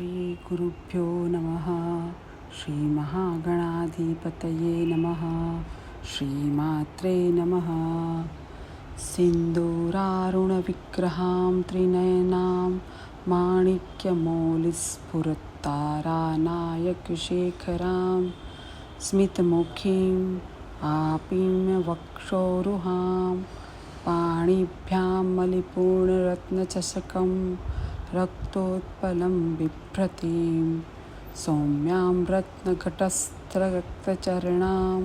श्रीगुरुभ्यो नमः। श्रीमहागणाधिपतये नमः। श्रीमात्रे नमः। सिन्दूरारुणविग्रहां त्रिनयनां माणिक्यमौलिस्फुरत्तारानायकशेखरां स्मितमुखीम् आपीम्यवक्षोरुहां पाणिभ्यां मलिपूर्णरत्नचषकं रक्तोत्पलं बिभ्रतीं सौम्यां रत्नघटस्थरक्तचरणां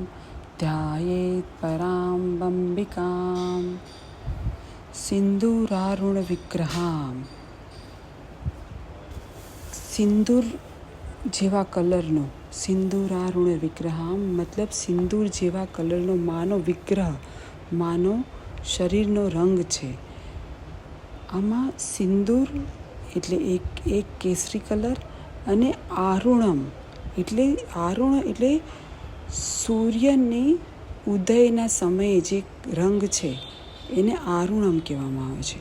ध्यायेत् परां बम्बिकाम्। સિંદૂરારુણવિગ્રહામ. સિંદૂર જેવા કલરનો સિંદૂરારુણ વિગ્રહામ મતલબ સિંદૂર જેવા કલરનો માનો વિગ્રહ, માનો શરીરનો રંગ છે. આમાં સિંદૂર એટલે એક કેસરી કલર અને આરુણ એટલે સૂર્યની ઉદયના સમયે જે રંગ છે એને આરુણમ કહેવામાં આવે છે.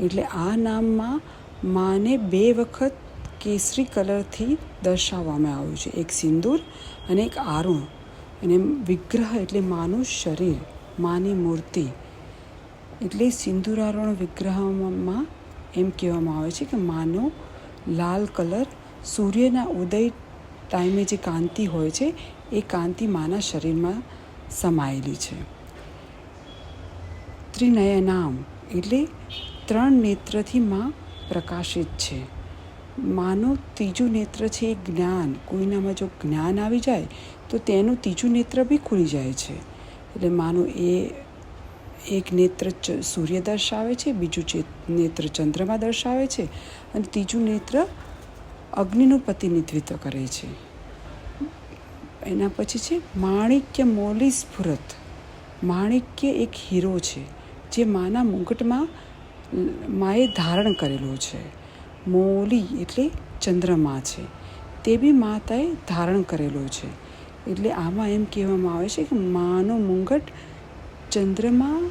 એટલે આ નામમાં માને 2 વખત કેસરી કલરથી દર્શાવવામાં આવ્યું છે, એક સિંદૂર અને એક આરુણ. અને વિગ્રહ એટલે માનું શરીર, માની મૂર્તિ. એટલે સિંદૂરારુણ વિગ્રહમાં એમ કહેવામાં આવે છે કે માનો લાલ કલર સૂર્યના ઉદય ટાઈમે જે કાંતિ હોય છે એ કાંતિ માના શરીરમાં સમાયેલી છે. ત્રિનયનામ એટલે 3 નેત્રથી માં પ્રકાશિત છે. માનું ત્રીજું નેત્ર છે એ જ્ઞાન. કોઈનામાં જો જ્ઞાન આવી જાય તો તેનું ત્રીજું નેત્ર બી ખુલી જાય છે. એટલે માનું એક નેત્ર સૂર્ય દર્શાવે છે, બીજું નેત્ર ચંદ્રમા દર્શાવે છે અને ત્રીજું નેત્ર અગ્નિનું પ્રતિનિધિત્વ કરે છે. એના પછી છે માણિક્ય મૌલિ સ્ફુરત. માણિક્ય એક હીરો છે જે માના મુગટમાં માએ ધારણ કરેલો છે. મૌલી એટલે ચંદ્રમા છે, તે બી માતાએ ધારણ કરેલો છે. એટલે આમાં એમ કહેવામાં આવે છે કે માનો મુંગટ ચંદ્રમા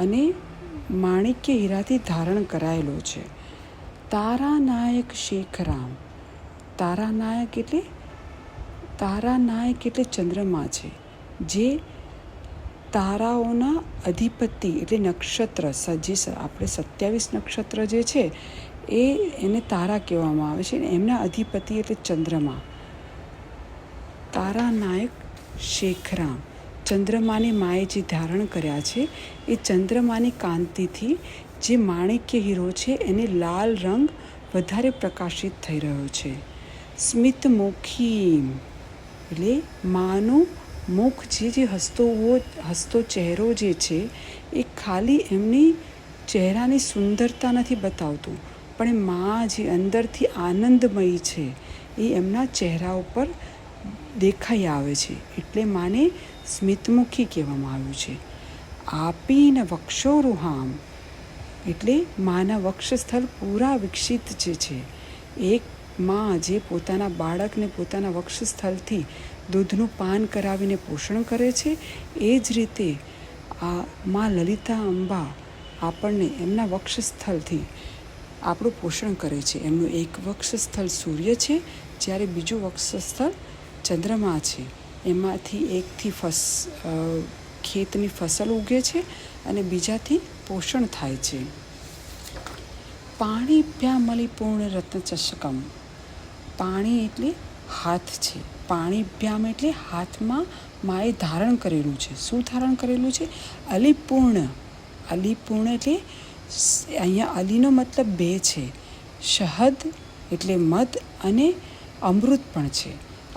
અને માણિક્ય હીરાથી ધારણ કરાયેલો છે. તારાનાયક શેખરામ. તારાનાયક એટલે ચંદ્રમા છે, જે તારાઓના અધિપતિ એટલે નક્ષત્ર જે આપણે 27 નક્ષત્ર જે છે એને તારા કહેવામાં આવે છે. એમના અધિપતિ એટલે ચંદ્રમા. તારાનાયક શેખરામ. ચંદ્રમાની માએ જે ધારણ કર્યા છે એ ચંદ્રમાની કાંતિથી જે માણિક્ય હીરો છે એને લાલ રંગ વધારે પ્રકાશિત થઈ રહ્યો છે. સ્મિતમુખી એટલે માનું મુખ જે હસતો ચહેરો જે છે એ ખાલી એમની ચહેરાની સુંદરતા નથી બતાવતું, પણ મા જે અંદરથી આનંદમયી છે એ એમના ચહેરા ઉપર દેખાઈ આવે છે. એટલે માને સ્મિતમુખી કહેવામાં આવ્યું છે. આપીને વક્ષોરુહામ એટલે માના વક્ષસ્થળ પૂરા વિકસિત જે છે. એક મા જે પોતાના બાળકને પોતાના વક્ષસ્થળથી દૂધનું પાન કરાવીને પોષણ કરે છે, એ જ રીતે આ મા લલિતા અંબા આપણને એમના વક્ષસ્થળથી આપણું પોષણ કરે છે. એમનું એક વક્ષસ્થળ સૂર્ય છે, જ્યારે બીજું વક્ષસ્થળ ચંદ્રમા છે. એમાંથી એકથી ખેતની ફસલ ઉગે છે અને બીજાથી પોષણ થાય છે. પાણીભ્યા મલિપૂર્ણ રત્નચષકમ. પાણી એટલે હાથ છે. પાણીભ્યામ એટલે હાથમાં માએ ધારણ કરેલું છે. શું ધારણ કરેલું છે? અલિપૂર્ણ. અલિપૂર્ણ એટલે અહીંયા અલીનો મતલબ 2 છે. શહદ એટલે મધ અને અમૃત પણ છે.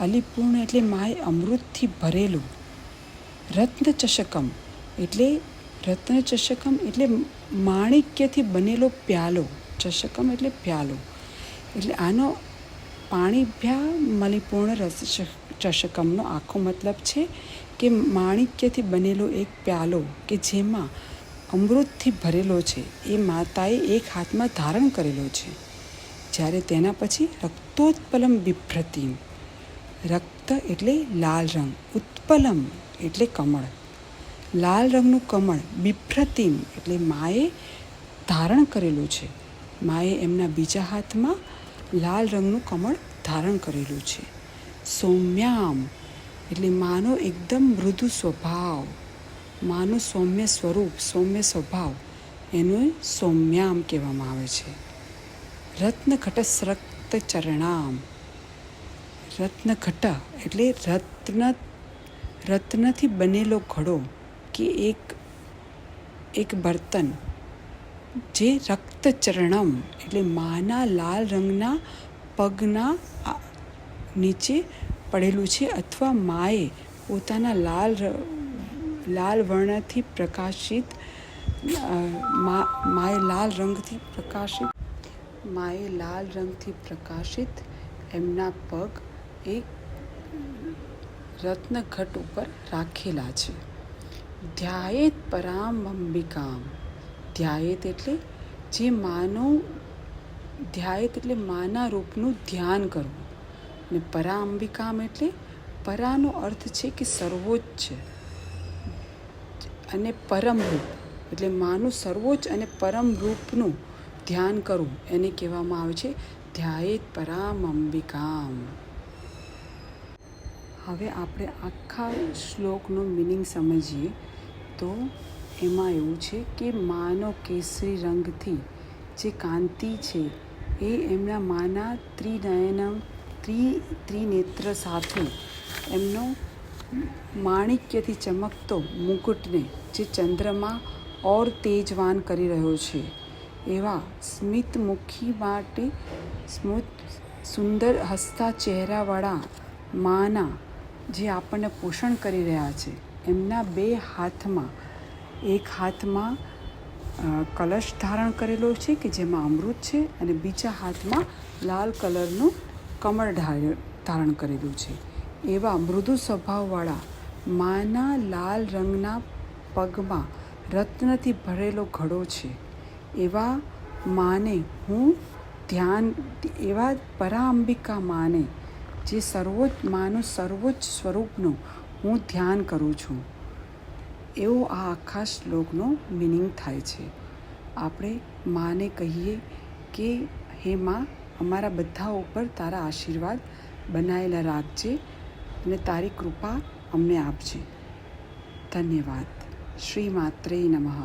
અલિપૂર્ણ એટલે માએ અમૃતથી ભરેલું. રત્નચષકમ એટલે માણિક્યથી બનેલો પ્યાલો. ચષકમ એટલે પ્યાલો. એટલે આનો પાણીભ્યા મલિપૂર્ણ ચષકમનો આખો મતલબ છે કે માણિક્યથી બનેલો એક પ્યાલો કે જેમાં અમૃતથી ભરેલો છે, એ માતાએ એક હાથમાં ધારણ કરેલો છે. જ્યારે તેના પછી રક્તોત્પલમ બિભ્રતીમ. રક્ત એટલે લાલ રંગ, ઉત્પલમ એટલે કમળ, લાલ રંગનું કમળ. બિભ્રતીમ એટલે માએ ધારણ કરેલું છે. માએ એમના બીજા હાથમાં લાલ રંગનું કમળ ધારણ કરેલું છે. સૌમ્યામ એટલે માનો એકદમ મૃદુ સ્વભાવ, માનું સૌમ્ય સ્વરૂપ, સૌમ્ય સ્વભાવ, એનું સૌમ્યામ કહેવામાં આવે છે. રત્નઘટસ્રક્ત ચરણામ, રત્નઘટ એટલે રત્નથી બનેલો ઘડો કે એક બર્તન, જે રક્તચરણમ એટલે માના લાલ રંગના પગના નીચે પડેલું છે, અથવા માએ પોતાના લાલ વર્ણથી પ્રકાશિત માએ લાલ રંગથી પ્રકાશિત એમના પગ એક રત્નઘટ ઉપર રાખેલા છે. ધ્યાયેત પરામ અંબિકામ, ધ્યાયેત એટલે જે ધ્યાયેત એટલે માના રૂપનું ધ્યાન કરવું, અને પરા અંબિકામ એટલે પરાનો અર્થ છે કે સર્વોચ્ચ, અને પરમ રૂપ એટલે માનું સર્વોચ્ચ અને પરમ રૂપનું ધ્યાન કરવું, એને કહેવામાં આવે છે ધ્યાયેત પરામ અંબિકામ. હવે આપણે આખા શ્લોકનો મિનિંગ સમજીએ તો એમાં એવું છે કે માનો કેસરી રંગથી જે કાંતિ છે એ એમના માના ત્રિનેત્ર સાથે એમનો માણિક્યથી ચમકતો મુકુટને જે ચંદ્રમા ઓર તેજવાન કરી રહ્યો છે, એવા સ્મિતમુખી માટે સુંદર હસતા ચહેરાવાળા માના જે આપણને પોષણ કરી રહ્યા છે, એમના બે હાથમાં, એક હાથમાં કલશ ધારણ કરેલો છે કે જેમાં અમૃત છે, અને બીજા હાથમાં લાલ કલરનું કમળ ધારણ કરેલું છે. એવા મૃદુ સ્વભાવવાળા માના લાલ રંગના પગમાં રત્નથી ભરેલો ઘડો છે. એવા માને હું એવા પરાંબિકા માને જે માનું સર્વોચ્ચ સ્વરૂપનું હું ધ્યાન કરું છું. એવો આ આખા શ્લોકનો મિનિંગ થાય છે. આપણે માને કહીએ કે હે માં, અમારા બધા ઉપર તારા આશીર્વાદ બનાયેલા રાખજે અને તારી કૃપા અમને આપજે. ધન્યવાદ. શ્રી માત્રે નમઃ.